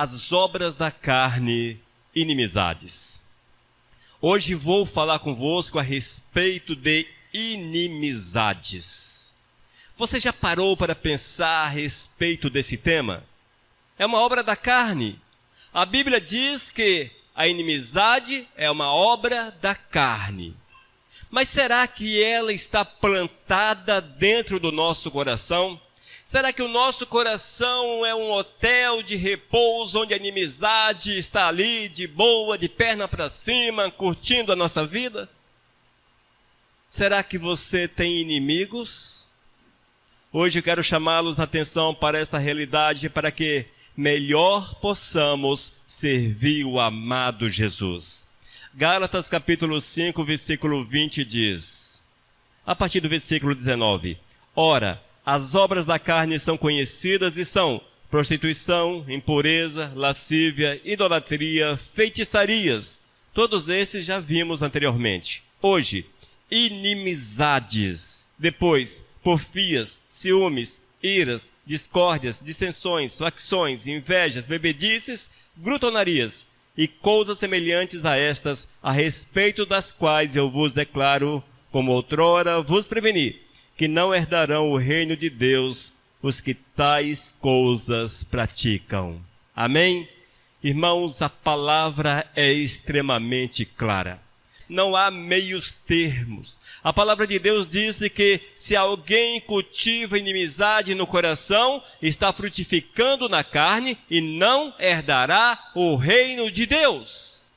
as obras da carne, inimizades. Hoje vou falar convosco a respeito de inimizades. Você já parou para pensar a respeito desse tema? É uma obra da carne. A Bíblia diz que a inimizade é uma obra da carne. Mas será que ela está plantada dentro do nosso coração? Será que o nosso coração é um hotel de repouso onde a inimizade está ali de boa, de perna para cima, curtindo a nossa vida? Será que você tem inimigos? Hoje eu quero chamá-los a atenção para essa realidade para que melhor possamos servir o amado Jesus. Gálatas capítulo 5, versículo 20 diz, a partir do versículo 19, Ora, as obras da carne são conhecidas e são prostituição, impureza, lascívia, idolatria, feitiçarias. Todos esses já vimos anteriormente. Hoje, inimizades. Depois, porfias, ciúmes, iras, discórdias, dissensões, facções, invejas, bebedices, glutonarias e coisas semelhantes a estas, a respeito das quais eu vos declaro, como outrora vos preveni, que não herdarão o reino de Deus os que tais coisas praticam. Amém? Irmãos, a palavra é extremamente clara. Não há meios termos. A palavra de Deus diz que se alguém cultiva inimizade no coração, está frutificando na carne e não herdará o reino de Deus.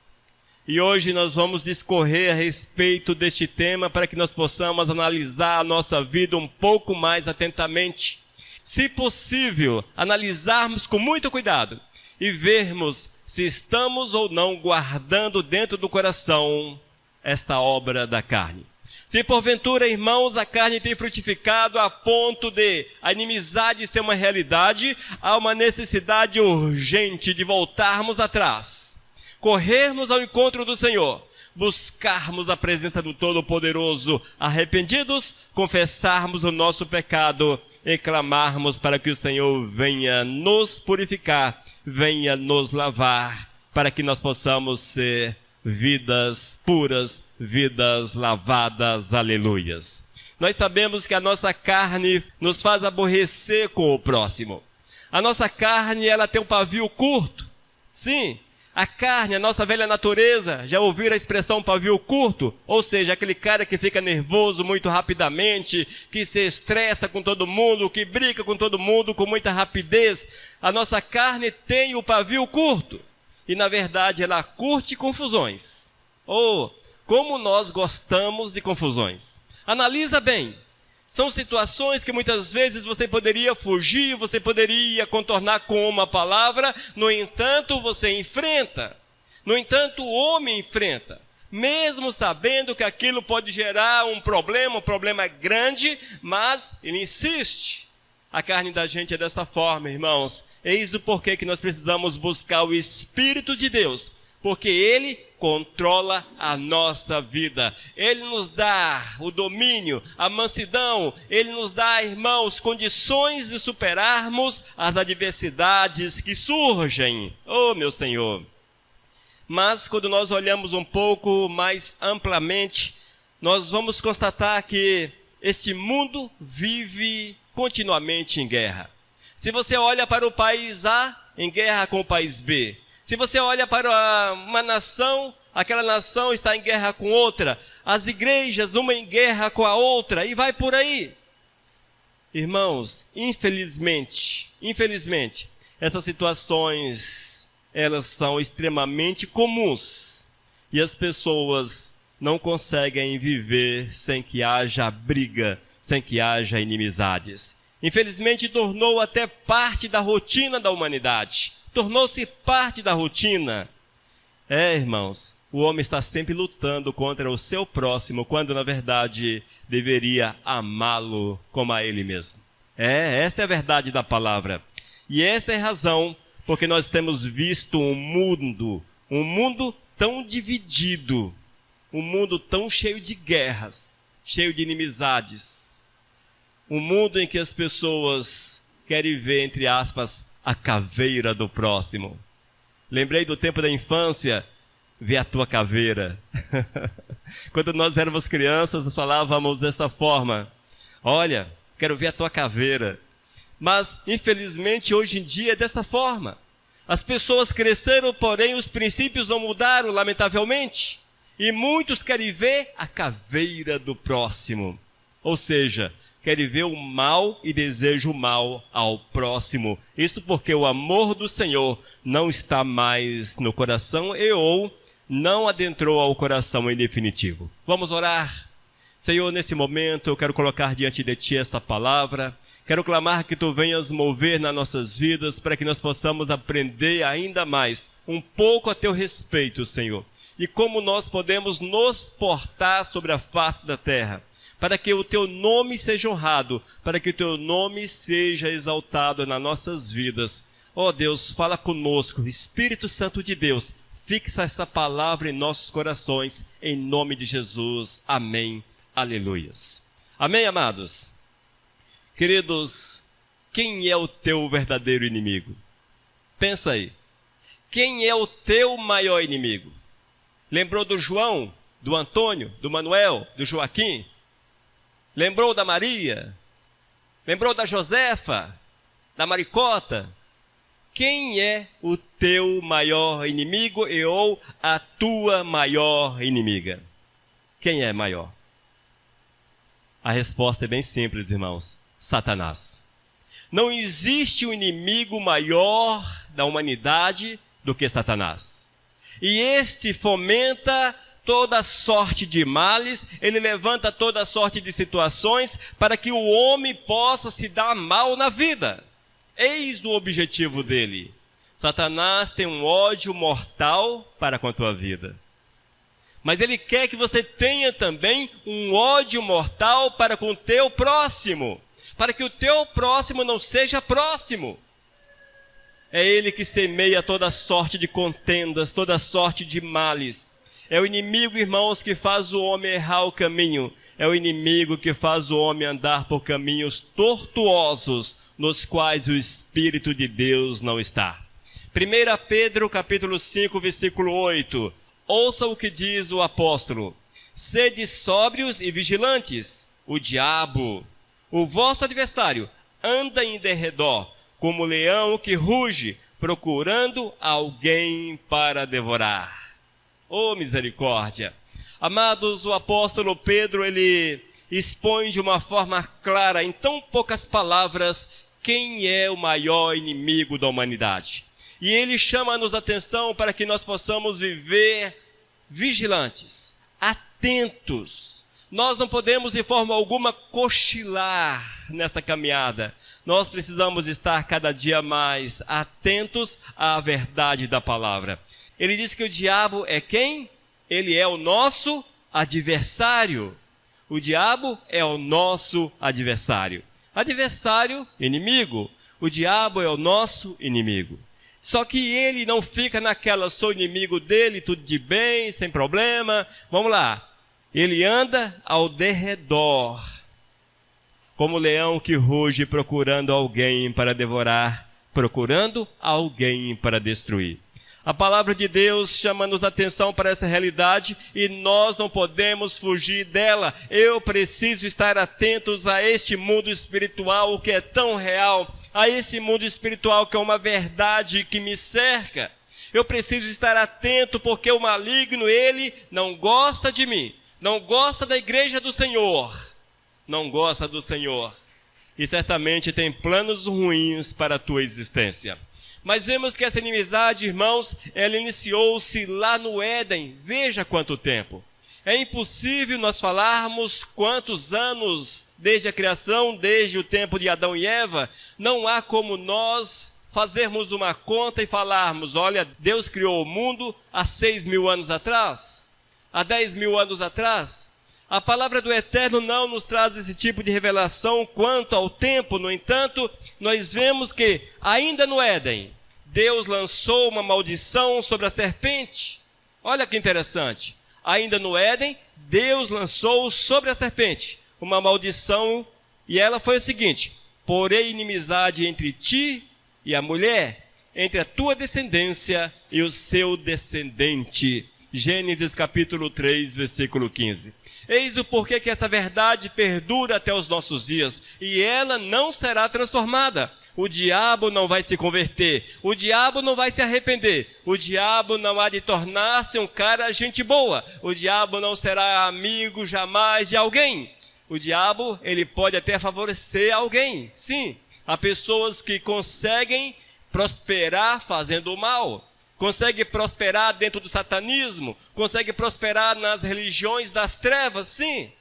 E hoje nós vamos discorrer a respeito deste tema para que nós possamos analisar a nossa vida um pouco mais atentamente. Se possível, analisarmos com muito cuidado e vermos se estamos ou não guardando dentro do coração esta obra da carne. Se porventura, irmãos, a carne tem frutificado a ponto de a inimizade ser uma realidade, há uma necessidade urgente de voltarmos atrás, corrermos ao encontro do Senhor, buscarmos a presença do Todo-Poderoso, arrependidos, confessarmos o nosso pecado e clamarmos para que o Senhor venha nos purificar, venha nos lavar, para que nós possamos ser vidas puras, vidas lavadas, aleluias. Nós sabemos que a nossa carne nos faz aborrecer com o próximo. A nossa carne, ela tem um pavio curto. Sim, a carne, a nossa velha natureza, já ouviram a expressão pavio curto? Ou seja, aquele cara que fica nervoso muito rapidamente, que se estressa com todo mundo, que briga com todo mundo com muita rapidez. A nossa carne tem o pavio curto. E na verdade ela curte confusões. Como nós gostamos de confusões. Analisa bem. São situações que muitas vezes você poderia fugir, você poderia contornar com uma palavra, no entanto você enfrenta. No entanto o homem enfrenta. Mesmo sabendo que aquilo pode gerar um problema grande, mas ele insiste. A carne da gente é dessa forma, irmãos. Eis o porquê que nós precisamos buscar o Espírito de Deus, porque Ele controla a nossa vida. Ele nos dá o domínio, a mansidão. Ele nos dá, irmãos, condições de superarmos as adversidades que surgem. Oh, meu Senhor! Mas quando nós olhamos um pouco mais amplamente, nós vamos constatar que este mundo vive continuamente em guerra. Se você olha para o país A, em guerra com o país B. Se você olha para uma nação, aquela nação está em guerra com outra. As igrejas, uma em guerra com a outra, e vai por aí. Irmãos, infelizmente, essas situações, elas são extremamente comuns. E as pessoas não conseguem viver sem que haja briga, sem que haja inimizades. Infelizmente, tornou até parte da rotina da humanidade. Tornou-se parte da rotina. Irmãos, o homem está sempre lutando contra o seu próximo, quando na verdade deveria amá-lo como a ele mesmo. Esta é a verdade da palavra. E esta é a razão porque nós temos visto um mundo tão dividido, um mundo tão cheio de guerras, cheio de inimizades. Um mundo em que as pessoas querem ver, entre aspas, a caveira do próximo. Lembrei do tempo da infância, ver a tua caveira. Quando nós éramos crianças, nós falávamos dessa forma: olha, quero ver a tua caveira. Mas, infelizmente, hoje em dia é dessa forma. As pessoas cresceram, porém os princípios não mudaram, lamentavelmente. E muitos querem ver a caveira do próximo. Ou seja, querem ver o mal e desejam o mal ao próximo. Isto porque o amor do Senhor não está mais no coração ou não adentrou ao coração em definitivo. Vamos orar. Senhor, nesse momento eu quero colocar diante de Ti esta palavra. Quero clamar que Tu venhas mover nas nossas vidas para que nós possamos aprender ainda mais um pouco a Teu respeito, Senhor. E como nós podemos nos portar sobre a face da terra, para que o Teu nome seja honrado, para que o Teu nome seja exaltado nas nossas vidas. Ó Deus, fala conosco, Espírito Santo de Deus, fixa essa palavra em nossos corações, em nome de Jesus. Amém. Aleluias. Amém, amados? Queridos, quem é o teu verdadeiro inimigo? Pensa aí. Quem é o teu maior inimigo? Lembrou do João, do Antônio, do Manuel, do Joaquim? Lembrou da Maria? Lembrou da Josefa? Da Maricota? Quem é o teu maior inimigo ou a tua maior inimiga? Quem é maior? A resposta é bem simples, irmãos. Satanás. Não existe um inimigo maior da humanidade do que Satanás. E este fomenta toda sorte de males, ele levanta toda sorte de situações para que o homem possa se dar mal na vida. Eis o objetivo dele. Satanás tem um ódio mortal para com a tua vida. Mas ele quer que você tenha também um ódio mortal para com o teu próximo, para que o teu próximo não seja próximo. É ele que semeia toda sorte de contendas, toda sorte de males. É o inimigo, irmãos, que faz o homem errar o caminho. É o inimigo que faz o homem andar por caminhos tortuosos, nos quais o Espírito de Deus não está. 1 Pedro, capítulo 5, versículo 8. Ouça o que diz o apóstolo: sede sóbrios e vigilantes. O diabo, o vosso adversário, anda em derredor, como leão que ruge, procurando alguém para devorar. Oh, misericórdia! Amados, o apóstolo Pedro, ele expõe de uma forma clara, em tão poucas palavras, quem é o maior inimigo da humanidade. E ele chama-nos a atenção para que nós possamos viver vigilantes, atentos. Nós não podemos de forma alguma cochilar nessa caminhada. Nós precisamos estar cada dia mais atentos à verdade da palavra. Ele diz que o diabo é quem? Ele é o nosso adversário. O diabo é o nosso adversário. Adversário, inimigo. O diabo é o nosso inimigo. Só que ele não fica naquela, sou inimigo dele, tudo de bem, sem problema. Vamos lá. Ele anda ao derredor, como leão que ruge procurando alguém para devorar, procurando alguém para destruir. A palavra de Deus chama-nos a atenção para essa realidade e nós não podemos fugir dela. Eu preciso estar atentos a este mundo espiritual que é tão real, a esse mundo espiritual que é uma verdade que me cerca. Eu preciso estar atento porque o maligno, ele não gosta de mim, não gosta da igreja do Senhor, não gosta do Senhor. E certamente tem planos ruins para a tua existência. Mas vemos que essa inimizade, irmãos, ela iniciou-se lá no Éden. Veja quanto tempo. É impossível nós falarmos quantos anos desde a criação, desde o tempo de Adão e Eva. Não há como nós fazermos uma conta e falarmos, olha, Deus criou o mundo há 6.000 anos atrás, há 10.000 anos atrás. A palavra do Eterno não nos traz esse tipo de revelação quanto ao tempo. No entanto, nós vemos que, ainda no Éden, Deus lançou uma maldição sobre a serpente. Olha que interessante. Ainda no Éden, Deus lançou sobre a serpente uma maldição, e ela foi a seguinte: porém inimizade entre ti e a mulher, entre a tua descendência e o seu descendente. Gênesis capítulo 3, versículo 15. Eis o porquê que essa verdade perdura até os nossos dias, e ela não será transformada. O diabo não vai se converter, o diabo não vai se arrepender, o diabo não há de tornar-se um cara gente boa, o diabo não será amigo jamais de alguém. O diabo, ele pode até favorecer alguém, sim. Há pessoas que conseguem prosperar fazendo o mal, conseguem prosperar dentro do satanismo, conseguem prosperar nas religiões das trevas, sim.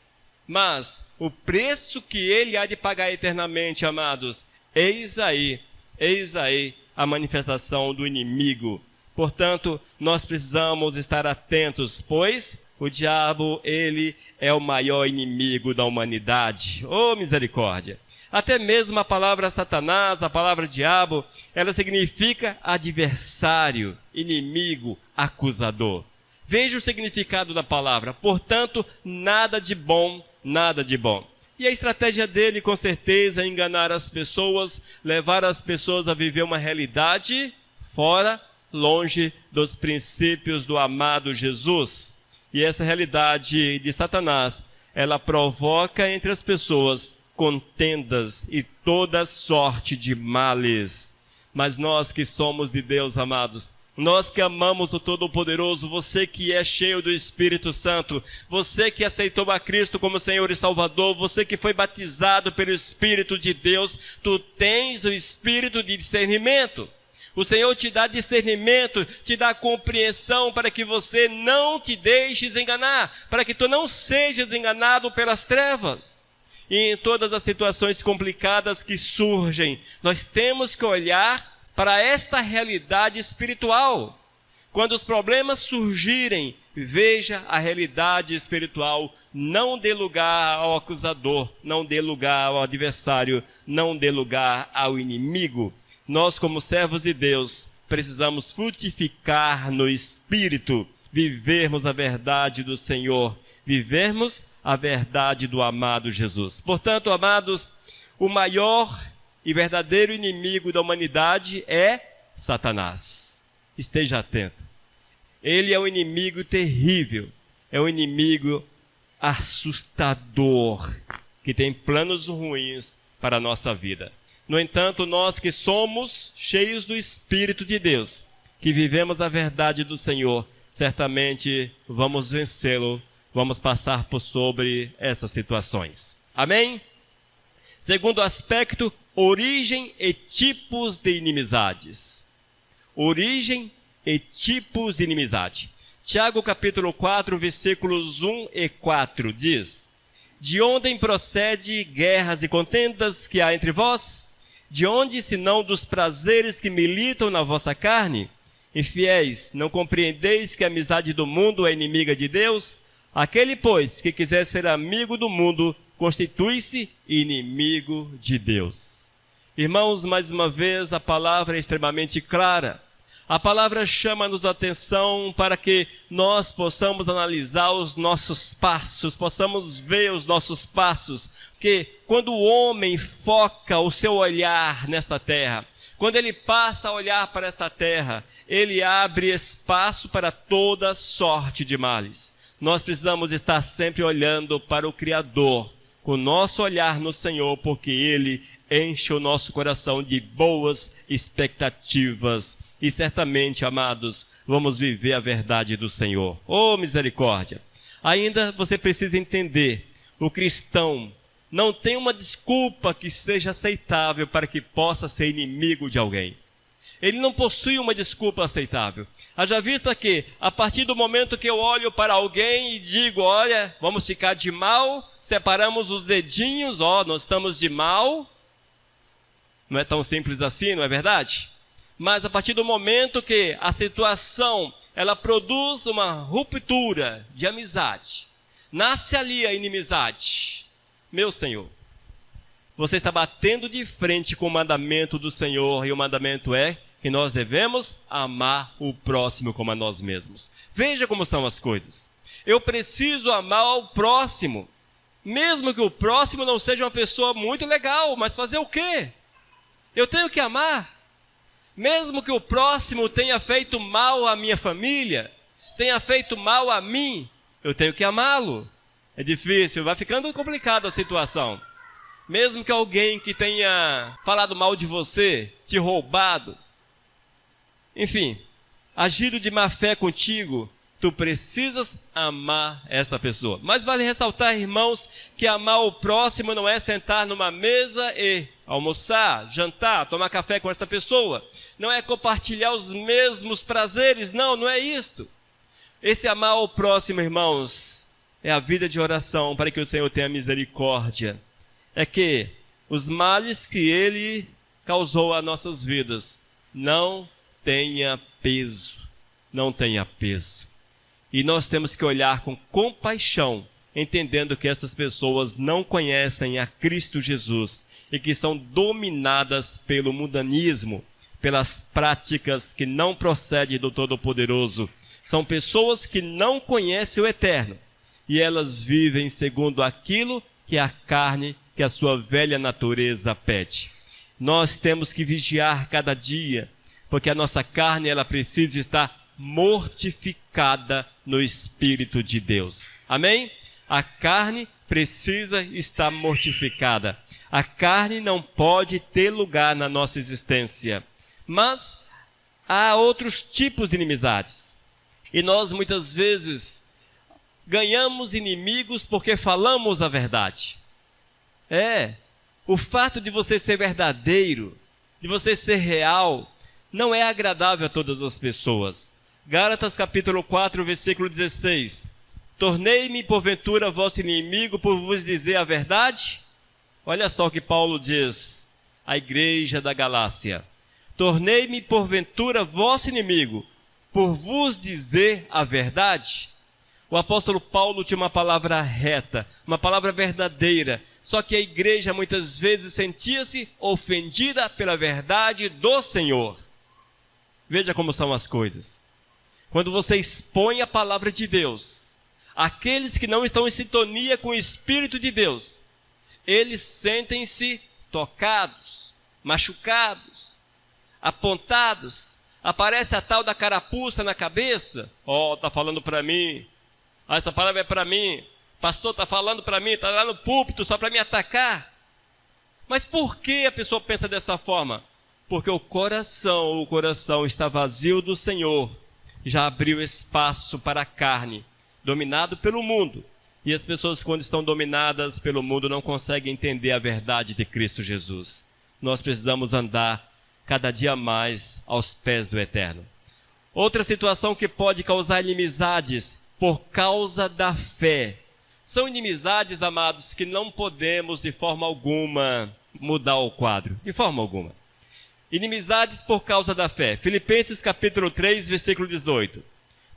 Mas o preço que ele há de pagar eternamente, amados, eis aí a manifestação do inimigo. Portanto, nós precisamos estar atentos, pois o diabo, ele é o maior inimigo da humanidade. Oh, misericórdia! Até mesmo a palavra Satanás, a palavra diabo, ela significa adversário, inimigo, acusador. Veja o significado da palavra. Portanto, nada de bom, nada de bom. E a estratégia dele, com certeza, é enganar as pessoas, levar as pessoas a viver uma realidade fora, longe dos princípios do amado Jesus. E essa realidade de Satanás, ela provoca entre as pessoas contendas e toda sorte de males. Mas nós que somos de Deus, amados, nós que amamos o Todo-Poderoso, você que é cheio do Espírito Santo, você que aceitou a Cristo como Senhor e Salvador, você que foi batizado pelo Espírito de Deus, tu tens o espírito de discernimento. O Senhor te dá discernimento, te dá compreensão para que você não te deixes enganar, para que tu não sejas enganado pelas trevas. E em todas as situações complicadas que surgem, nós temos que olhar para esta realidade espiritual. Quando os problemas surgirem, veja a realidade espiritual. Não dê lugar ao acusador, não dê lugar ao adversário, não dê lugar ao inimigo. Nós, como servos de Deus, precisamos frutificar no Espírito, vivermos a verdade do Senhor, vivermos a verdade do amado Jesus. Portanto, amados, o maior e verdadeiro inimigo da humanidade é Satanás. Esteja atento. Ele é um inimigo terrível, é um inimigo assustador, que tem planos ruins para a nossa vida. No entanto, nós que somos cheios do Espírito de Deus, que vivemos a verdade do Senhor, certamente vamos vencê-lo, vamos passar por sobre essas situações. Amém? Segundo aspecto, origem e tipos de inimizades. Origem e tipos de inimizade. Tiago capítulo 4, versículos 1 e 4 diz: De onde procede guerras e contendas que há entre vós? De onde, senão dos prazeres que militam na vossa carne? Infiéis, não compreendeis que a amizade do mundo é inimiga de Deus? Aquele, pois, que quiser ser amigo do mundo, constitui-se inimigo de Deus. Irmãos, mais uma vez, a palavra é extremamente clara. A palavra chama-nos a atenção para que nós possamos analisar os nossos passos, possamos ver os nossos passos. Porque quando o homem foca o seu olhar nesta terra, quando ele passa a olhar para essa terra, ele abre espaço para toda sorte de males. Nós precisamos estar sempre olhando para o Criador, com o nosso olhar no Senhor, porque Ele enche o nosso coração de boas expectativas. E certamente, amados, vamos viver a verdade do Senhor. Oh, misericórdia! Ainda você precisa entender, o cristão não tem uma desculpa que seja aceitável para que possa ser inimigo de alguém. Ele não possui uma desculpa aceitável. Haja vista que, a partir do momento que eu olho para alguém e digo, olha, vamos ficar de mal, separamos os dedinhos, nós estamos de mal. Não é tão simples assim, não é verdade? Mas a partir do momento que a situação, ela produz uma ruptura de amizade, nasce ali a inimizade. Meu Senhor, você está batendo de frente com o mandamento do Senhor, e o mandamento é que nós devemos amar o próximo como a nós mesmos. Veja como são as coisas. Eu preciso amar o próximo, mesmo que o próximo não seja uma pessoa muito legal, mas fazer o quê? Eu tenho que amar. Mesmo que o próximo tenha feito mal à minha família, tenha feito mal a mim, eu tenho que amá-lo. É difícil, vai ficando complicada a situação. Mesmo que alguém que tenha falado mal de você, te roubado, enfim, agido de má fé contigo, tu precisas amar esta pessoa. Mas vale ressaltar, irmãos, que amar o próximo não é sentar numa mesa e almoçar, jantar, tomar café com esta pessoa. Não é compartilhar os mesmos prazeres, não é isto. Esse amar o próximo, irmãos, é a vida de oração para que o Senhor tenha misericórdia. É que os males que Ele causou a nossas vidas não tenha peso, não tenha peso. E nós temos que olhar com compaixão, entendendo que essas pessoas não conhecem a Cristo Jesus e que são dominadas pelo mundanismo, pelas práticas que não procedem do Todo-Poderoso. São pessoas que não conhecem o Eterno e elas vivem segundo aquilo que a carne, que a sua velha natureza pede. Nós temos que vigiar cada dia, porque a nossa carne ela precisa estar mortificada no Espírito de Deus. Amém? A carne precisa estar mortificada. A carne não pode ter lugar na nossa existência. Mas há outros tipos de inimizades. E nós muitas vezes ganhamos inimigos porque falamos a verdade. O fato de você ser verdadeiro, de você ser real, não é agradável a todas as pessoas. Gálatas capítulo 4, versículo 16. Tornei-me porventura vosso inimigo por vos dizer a verdade? Olha só o que Paulo diz à igreja da Galácia. Tornei-me porventura vosso inimigo por vos dizer a verdade? O apóstolo Paulo tinha uma palavra reta, uma palavra verdadeira, só que a igreja muitas vezes sentia-se ofendida pela verdade do Senhor. Veja como são as coisas. Quando você expõe a palavra de Deus, aqueles que não estão em sintonia com o Espírito de Deus, eles sentem-se tocados, machucados, apontados. Aparece a tal da carapuça na cabeça. Está falando para mim. Essa palavra é para mim. Pastor está falando para mim, está lá no púlpito só para me atacar. Mas por que a pessoa pensa dessa forma? Porque o coração está vazio do Senhor. Já abriu espaço para a carne, dominado pelo mundo. E as pessoas, quando estão dominadas pelo mundo, não conseguem entender a verdade de Cristo Jesus. Nós precisamos andar cada dia mais aos pés do Eterno. Outra situação que pode causar inimizades por causa da fé. São inimizades, amados, que não podemos de forma alguma mudar o quadro. De forma alguma. Inimizades por causa da fé. Filipenses capítulo 3, versículo 18.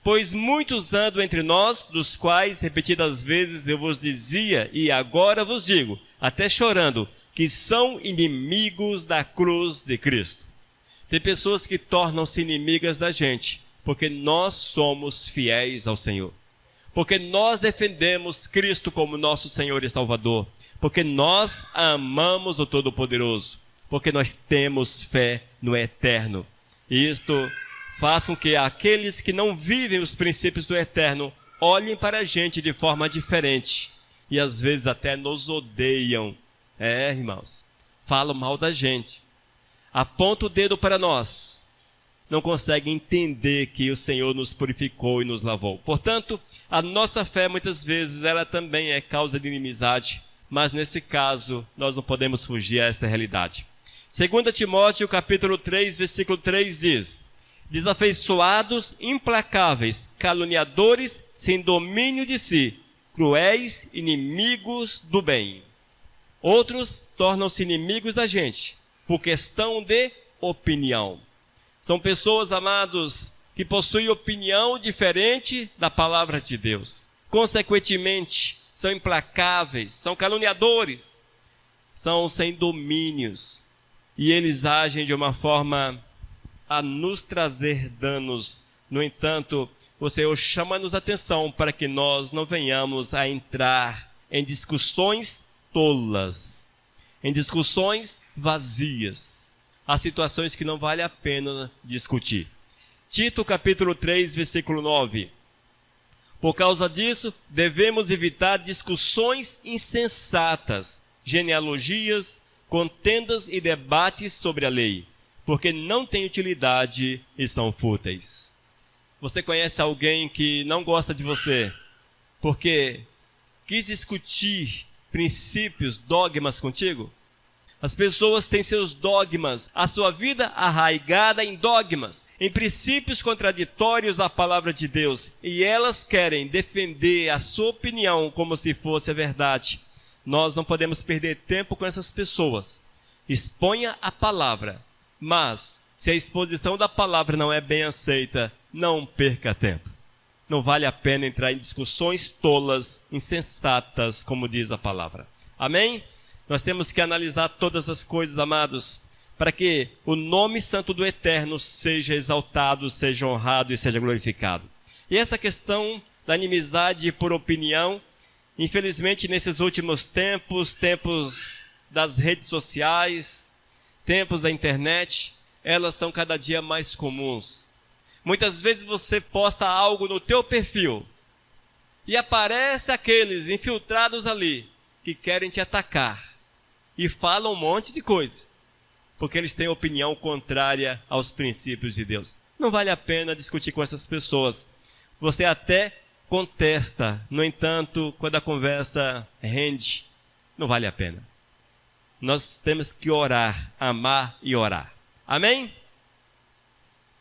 Pois muitos andam entre nós, dos quais repetidas vezes eu vos dizia, e agora vos digo, até chorando, que são inimigos da cruz de Cristo. Tem pessoas que tornam-se inimigas da gente, porque nós somos fiéis ao Senhor. Porque nós defendemos Cristo como nosso Senhor e Salvador. Porque nós amamos o Todo-Poderoso. Porque nós temos fé no Eterno. E isto faz com que aqueles que não vivem os princípios do Eterno olhem para a gente de forma diferente. E às vezes até nos odeiam. Irmãos, falam mal da gente. Aponta o dedo para nós. Não conseguem entender que o Senhor nos purificou e nos lavou. Portanto, a nossa fé muitas vezes ela também é causa de inimizade. Mas nesse caso, nós não podemos fugir a essa realidade. 2 Timóteo capítulo 3, versículo 3 diz: desafeiçoados, implacáveis, caluniadores, sem domínio de si, cruéis, inimigos do bem. Outros tornam-se inimigos da gente, por questão de opinião. São pessoas, amados, que possuem opinião diferente da palavra de Deus. Consequentemente, são implacáveis, são caluniadores, são sem domínios. E eles agem de uma forma a nos trazer danos. No entanto, o Senhor chama-nos a atenção para que nós não venhamos a entrar em discussões tolas, em discussões vazias. há situações que não vale a pena discutir. Tito capítulo 3, versículo 9. Por causa disso, devemos evitar discussões insensatas, genealogias, contendas e debates sobre a lei, porque não têm utilidade e são fúteis. Você conhece alguém que não gosta de você porque quis discutir princípios, dogmas contigo? As pessoas têm seus dogmas, a sua vida arraigada em dogmas, em princípios contraditórios à palavra de Deus, e elas querem defender a sua opinião como se fosse a verdade. Nós não podemos perder tempo com essas pessoas. Exponha a palavra, mas se a exposição da palavra não é bem aceita, não perca tempo. Não vale a pena entrar em discussões tolas, insensatas, como diz a palavra. Amém? Nós temos que analisar todas as coisas, amados, para que o nome santo do Eterno seja exaltado, seja honrado e seja glorificado. E essa questão da inimizade por opinião, infelizmente nesses últimos tempos das redes sociais, tempos da internet, elas são cada dia mais comuns. Muitas vezes você posta algo no teu perfil e aparece aqueles infiltrados ali que querem te atacar e falam um monte de coisa, porque eles têm opinião contrária aos princípios de Deus. Não vale a pena discutir com essas pessoas. Você até contesta, no entanto, quando a conversa rende, não vale a pena. Nós temos que orar, amar e orar. Amém?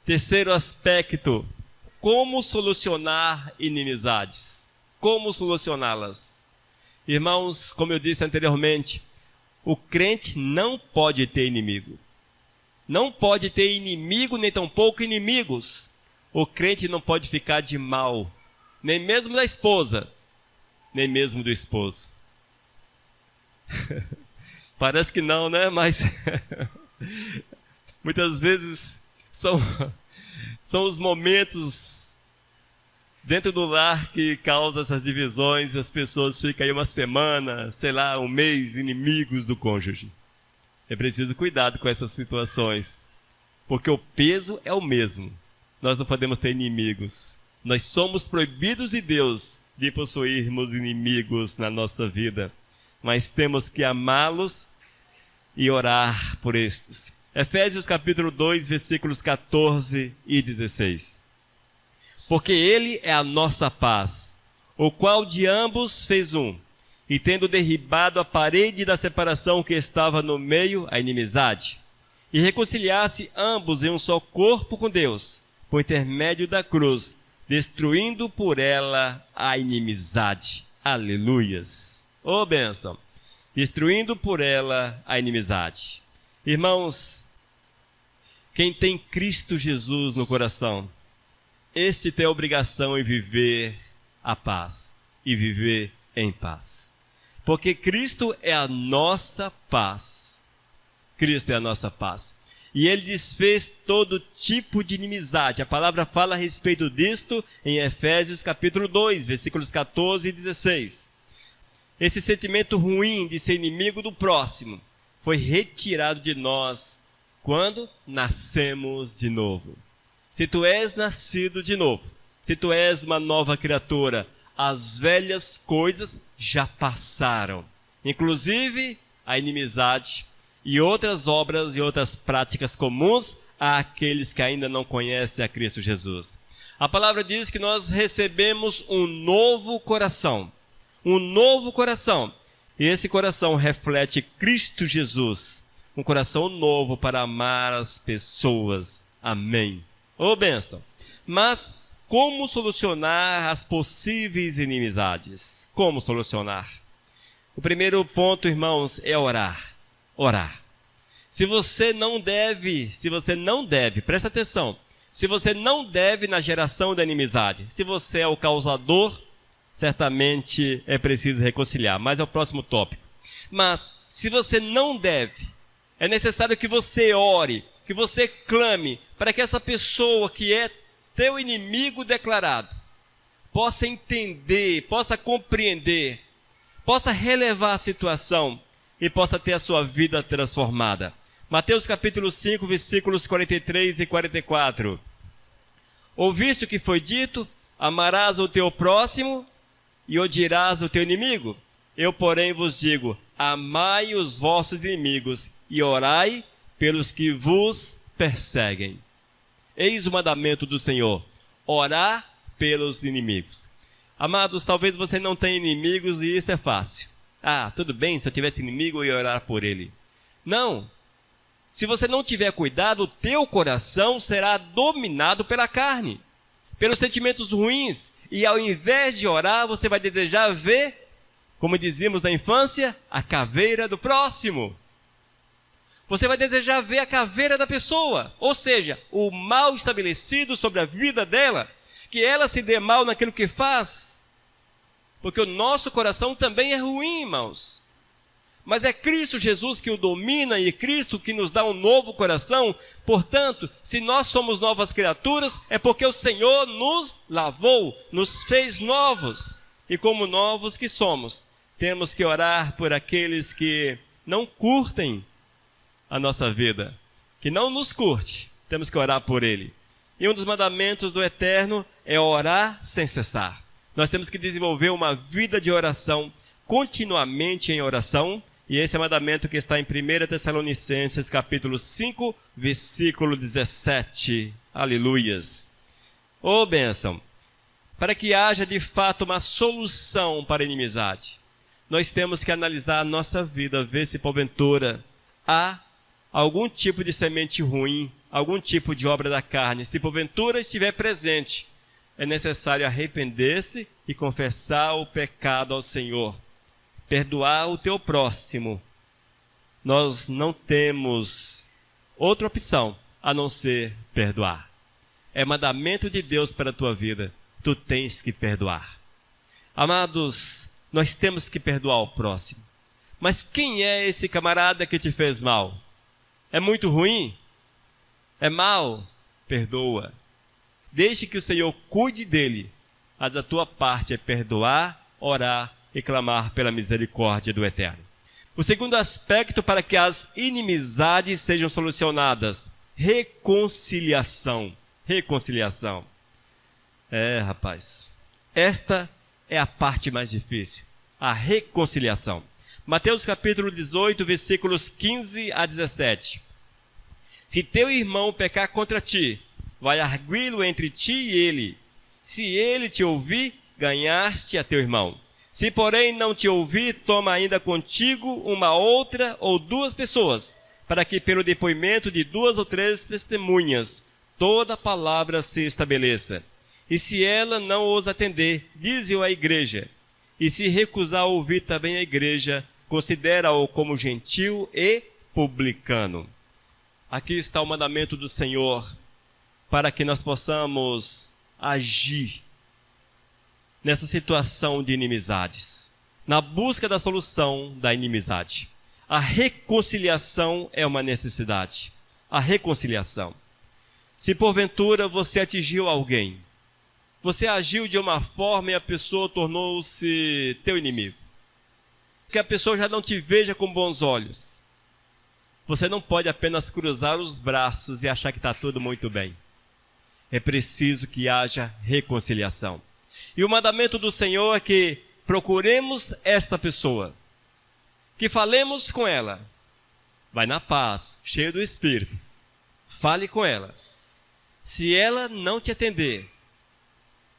Terceiro aspecto, como solucionar inimizades? Como solucioná-las? Irmãos, como eu disse anteriormente, o crente não pode ter inimigo. Não pode ter inimigo, nem tampouco inimigos. O crente não pode ficar de mal, nem mesmo da esposa, nem mesmo do esposo. Parece que não, né? Mas muitas vezes são os momentos dentro do lar que causam essas divisões, e as pessoas ficam aí uma semana, sei lá, um mês, inimigos do cônjuge. É preciso cuidado com essas situações, porque o peso é o mesmo. Nós não podemos ter inimigos. Nós somos proibidos de Deus de possuirmos inimigos na nossa vida, mas temos que amá-los e orar por estes. Efésios capítulo 2, versículos 14 e 16. Porque ele é a nossa paz, o qual de ambos fez um, e tendo derribado a parede da separação que estava no meio, a inimizade, e reconciliasse ambos em um só corpo com Deus, por intermédio da cruz, destruindo por ela a inimizade. Aleluias! Ô bênção! Destruindo por ela a inimizade. Irmãos, quem tem Cristo Jesus no coração, este tem a obrigação em viver a paz e viver em paz. Porque Cristo é a nossa paz. Cristo é a nossa paz. E Ele desfez todo tipo de inimizade. A palavra fala a respeito disto em Efésios capítulo 2, versículos 14 e 16. Esse sentimento ruim de ser inimigo do próximo foi retirado de nós quando nascemos de novo. Se tu és nascido de novo, se tu és uma nova criatura, as velhas coisas já passaram, inclusive a inimizade e outras obras e outras práticas comuns àqueles que ainda não conhecem a Cristo Jesus. A palavra diz que nós recebemos um novo coração. Um novo coração. E esse coração reflete Cristo Jesus. Um coração novo para amar as pessoas. Amém. Ô bênção. Mas como solucionar as possíveis inimizades? Como solucionar? O primeiro ponto, irmãos, é orar. Orar. Se você não deve, presta atenção. Se você não deve na geração da inimizade, se você é o causador, certamente é preciso reconciliar, mas é o próximo tópico. Mas, se você não deve, é necessário que você ore, que você clame, para que essa pessoa que é teu inimigo declarado, possa entender, possa compreender, possa relevar a situação e possa ter a sua vida transformada. Mateus capítulo 5, versículos 43 e 44. Ouviste o que foi dito? Amarás o teu próximo e odiarás o teu inimigo. Eu, porém, vos digo, amai os vossos inimigos e orai pelos que vos perseguem. Eis o mandamento do Senhor, orar pelos inimigos. Amados, talvez você não tenha inimigos e isso é fácil. Ah, tudo bem, se eu tivesse inimigo eu ia orar por ele. Não. Se você não tiver cuidado, o teu coração será dominado pela carne, pelos sentimentos ruins. E ao invés de orar, você vai desejar ver, como dizíamos na infância, a caveira do próximo. Você vai desejar ver a caveira da pessoa, ou seja, o mal estabelecido sobre a vida dela, que ela se dê mal naquilo que faz. Porque o nosso coração também é ruim, irmãos. Mas é Cristo Jesus que o domina e Cristo que nos dá um novo coração. Portanto, se nós somos novas criaturas, é porque o Senhor nos lavou, nos fez novos. E como novos que somos, temos que orar por aqueles que não curtem a nossa vida, que não nos curte. Temos que orar por ele. E um dos mandamentos do Eterno é orar sem cessar. Nós temos que desenvolver uma vida de oração, continuamente em oração. E esse é o mandamento que está em 1 Tessalonicenses, capítulo 5, versículo 17. Aleluias. Ô bênção! Para que haja de fato uma solução para a inimizade, nós temos que analisar a nossa vida, ver se porventura há algum tipo de semente ruim, algum tipo de obra da carne. Se porventura estiver presente, é necessário arrepender-se e confessar o pecado ao Senhor. Perdoar o teu próximo. Nós não temos outra opção a não ser perdoar. É mandamento de Deus para a tua vida. Tu tens que perdoar. Amados, nós temos que perdoar o próximo. Mas quem é esse camarada que te fez mal? É muito ruim? É mal? Perdoa. Deixe que o Senhor cuide dele. Mas a tua parte é perdoar, orar e clamar pela misericórdia do Eterno. O segundo aspecto para que as inimizades sejam solucionadas: reconciliação. Reconciliação. Rapaz, esta é a parte mais difícil, a reconciliação. Mateus capítulo 18, versículos 15 a 17. Se teu irmão pecar contra ti, vai arguí-lo entre ti e ele. Se ele te ouvir, ganhaste a teu irmão. Se, porém, não te ouvir, toma ainda contigo uma outra ou duas pessoas, para que pelo depoimento de 2 ou 3 testemunhas, toda palavra se estabeleça. E se ela não os atender, dize-o à igreja. E se recusar a ouvir também a igreja, considera-o como gentil e publicano. Aqui está o mandamento do Senhor, para que nós possamos agir nessa situação de inimizades, na busca da solução da inimizade. A reconciliação é uma necessidade. A reconciliação. Se porventura você atingiu alguém, você agiu de uma forma e a pessoa tornou-se teu inimigo, que a pessoa já não te veja com bons olhos, você não pode apenas cruzar os braços e achar que está tudo muito bem. É preciso que haja reconciliação. E o mandamento do Senhor é que procuremos esta pessoa, que falemos com ela. Vai na paz, cheio do Espírito. Fale com ela. Se ela não te atender,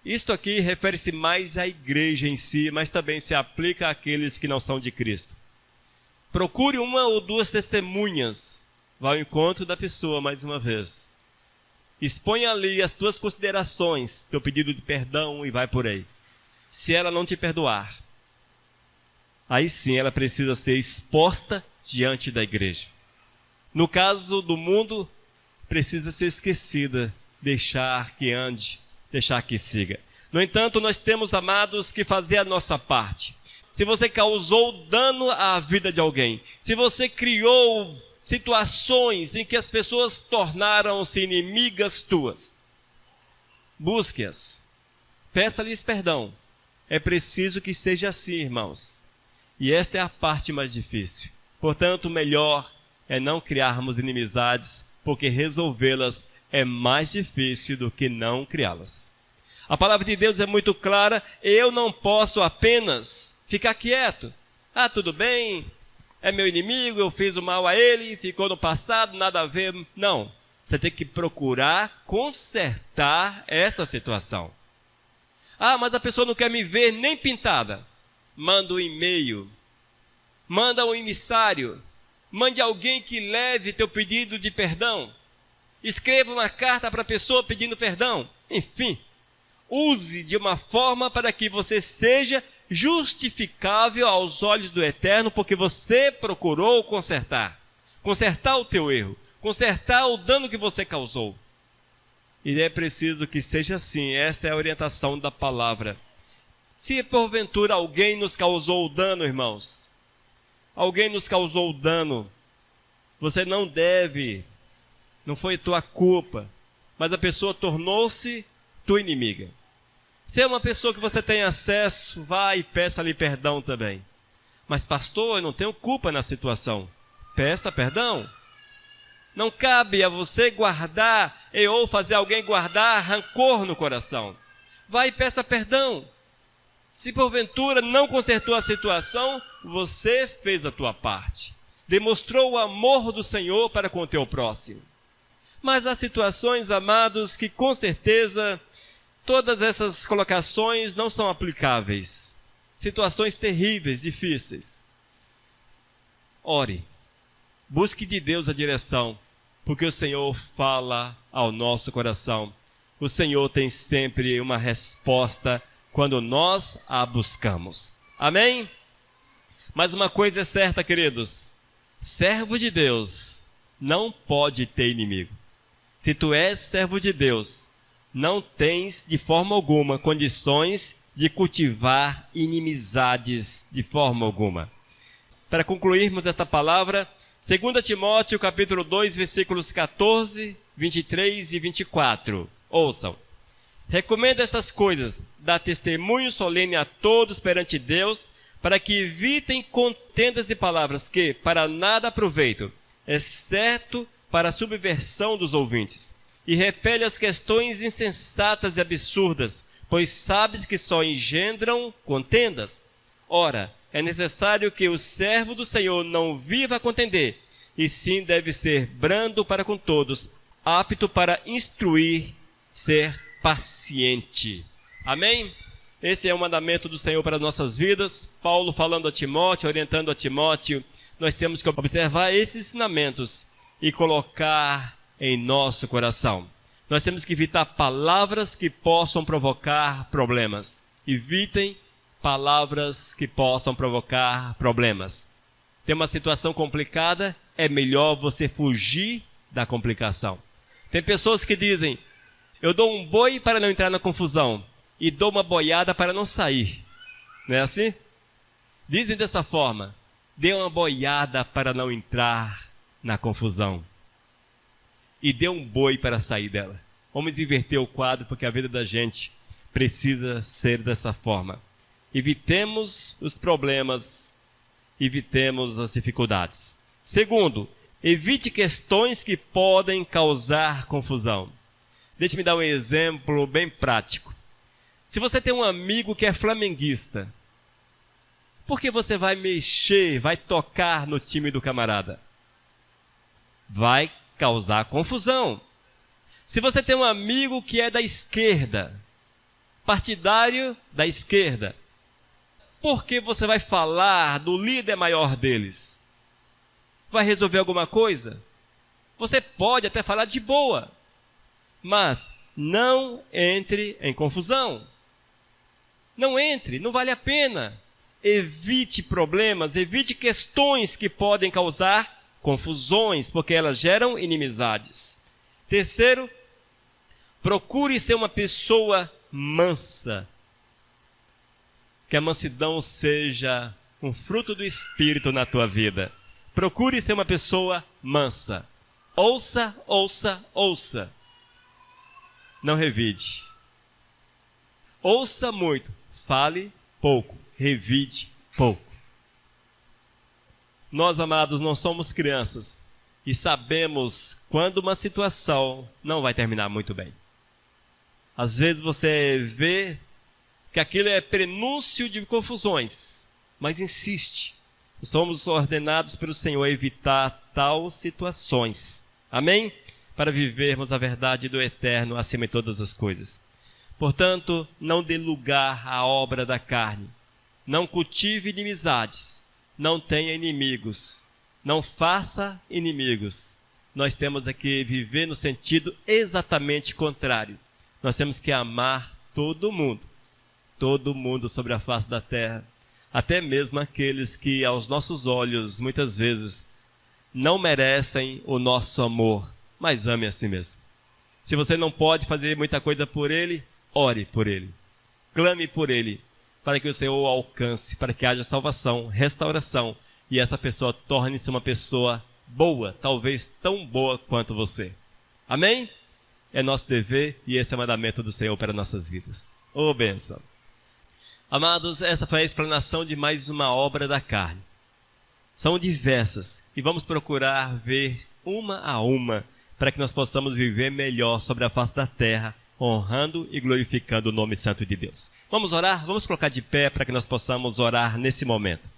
isto aqui refere-se mais à igreja em si, mas também se aplica àqueles que não são de Cristo. Procure uma ou duas testemunhas. Vá ao encontro da pessoa mais uma vez. Expõe ali as tuas considerações, teu pedido de perdão e vai por aí. Se ela não te perdoar, aí sim ela precisa ser exposta diante da igreja. No caso do mundo, precisa ser esquecida, deixar que ande, deixar que siga. No entanto, nós temos, amados, que fazer a nossa parte. Se você causou dano à vida de alguém, se você criou situações em que as pessoas tornaram-se inimigas tuas, busque-as, peça-lhes perdão. É preciso que seja assim, irmãos. E esta é a parte mais difícil. Portanto, melhor é não criarmos inimizades, porque resolvê-las é mais difícil do que não criá-las. A palavra de Deus é muito clara, eu não posso apenas ficar quieto. Ah, tudo bem, é meu inimigo, eu fiz o mal a ele, ficou no passado, nada a ver. Não, você tem que procurar consertar esta situação. Ah, mas a pessoa não quer me ver nem pintada. Manda um e-mail, manda um emissário, mande alguém que leve teu pedido de perdão. Escreva uma carta para a pessoa pedindo perdão. Enfim, use de uma forma para que você seja justificável aos olhos do Eterno, porque você procurou consertar o teu erro, consertar o dano que você causou. E é preciso que seja assim, esta é a orientação da palavra. Se porventura alguém nos causou dano, irmãos, alguém nos causou dano, você não deve, não foi tua culpa, mas a pessoa tornou-se tua inimiga. Se é uma pessoa que você tem acesso, vá e peça-lhe perdão também. Mas pastor, eu não tenho culpa na situação. Peça perdão. Não cabe a você guardar ou fazer alguém guardar rancor no coração. Vá e peça perdão. Se porventura não consertou a situação, você fez a tua parte. Demonstrou o amor do Senhor para com o teu próximo. Mas há situações, amados, que com certeza todas essas colocações não são aplicáveis. Situações terríveis, difíceis. Ore. Busque de Deus a direção, porque o Senhor fala ao nosso coração. O Senhor tem sempre uma resposta quando nós a buscamos. Amém? Mas uma coisa é certa, queridos. Servo de Deus não pode ter inimigo. Se tu és servo de Deus, não tens de forma alguma condições de cultivar inimizades de forma alguma. Para concluirmos esta palavra, 2 Timóteo capítulo 2, versículos 14, 23 e 24. Ouçam. Recomenda estas coisas, dá testemunho solene a todos perante Deus, para que evitem contendas de palavras que, para nada aproveitam, exceto para a subversão dos ouvintes, e repele as questões insensatas e absurdas, pois sabes que só engendram contendas. Ora, é necessário que o servo do Senhor não viva a contender, e sim deve ser brando para com todos, apto para instruir, ser paciente. Amém? Esse é o mandamento do Senhor para as nossas vidas. Paulo falando a Timóteo, orientando a Timóteo. Nós temos que observar esses ensinamentos e colocar em nosso coração. Nós temos que evitar palavras que possam provocar problemas. Evitem palavras que possam provocar problemas. Tem uma situação complicada, é melhor você fugir da complicação. Tem pessoas que dizem, eu dou um boi para não entrar na confusão e dou uma boiada para não sair. Não é assim? Dizem dessa forma, dê uma boiada para não entrar na confusão e dê um boi para sair dela. Vamos inverter o quadro, porque a vida da gente precisa ser dessa forma. Evitemos os problemas, evitemos as dificuldades. Segundo, evite questões que podem causar confusão. Deixe-me dar um exemplo bem prático. Se você tem um amigo que é flamenguista, por que você vai mexer, vai tocar no time do camarada? Vai causar confusão. Se você tem um amigo que é da esquerda, partidário da esquerda, por que você vai falar do líder maior deles? Vai resolver alguma coisa? Você pode até falar de boa, mas não entre em confusão. Não entre, não vale a pena. Evite problemas, evite questões que podem causar confusões, porque elas geram inimizades. Terceiro, procure ser uma pessoa mansa. Que a mansidão seja um fruto do Espírito na tua vida. Procure ser uma pessoa mansa. Ouça, ouça, ouça. Não revide. Ouça muito, fale pouco, revide pouco. Nós, amados, não somos crianças. e sabemos quando uma situação não vai terminar muito bem. Às vezes você vê que aquilo é prenúncio de confusões, mas insiste. Somos ordenados pelo Senhor a evitar tais situações. Amém? Para vivermos a verdade do eterno acima de todas as coisas. Portanto, não dê lugar à obra da carne. Não cultive inimizades. Não tenha inimigos. Não faça inimigos. Nós temos que viver no sentido exatamente contrário. Nós temos que amar todo mundo sobre a face da terra, até mesmo aqueles que aos nossos olhos muitas vezes não merecem o nosso amor, mas ame a si mesmo. Se você não pode fazer muita coisa por ele, ore por ele, clame por ele, para que o Senhor o alcance, para que haja salvação, restauração, e essa pessoa torne-se uma pessoa boa, talvez tão boa quanto você. Amém? É nosso dever e esse é o mandamento do Senhor para nossas vidas. Ô bênção! Amados, esta foi a explanação de mais uma obra da carne. São diversas e vamos procurar ver uma a uma para que nós possamos viver melhor sobre a face da terra, honrando e glorificando o nome santo de Deus. Vamos orar? Vamos colocar de pé para que nós possamos orar nesse momento.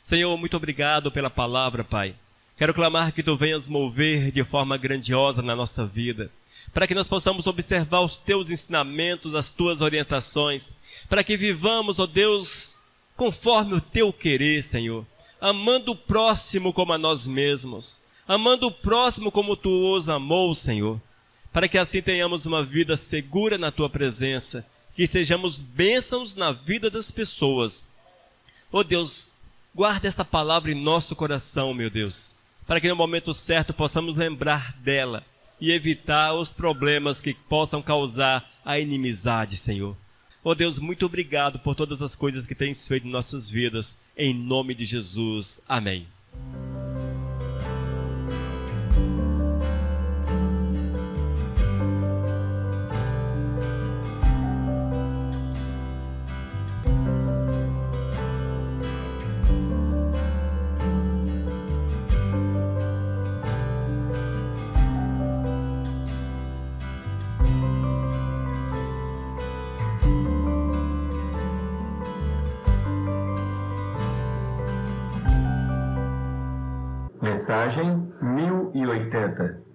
Senhor, muito obrigado pela palavra, Pai. Quero clamar que Tu venhas mover de forma grandiosa na nossa vida, para que nós possamos observar os Teus ensinamentos, as Tuas orientações, para que vivamos, ó Deus, conforme o Teu querer, Senhor, amando o próximo como a nós mesmos, amando o próximo como Tu os amou, Senhor, para que assim tenhamos uma vida segura na Tua presença, que sejamos bênçãos na vida das pessoas. Ó Deus, guarda esta palavra em nosso coração, meu Deus, para que no momento certo possamos lembrar dela e evitar os problemas que possam causar a inimizade, Senhor. Ó Deus, muito obrigado por todas as coisas que tens feito em nossas vidas. Em nome de Jesus. Amém. Mensagem 1080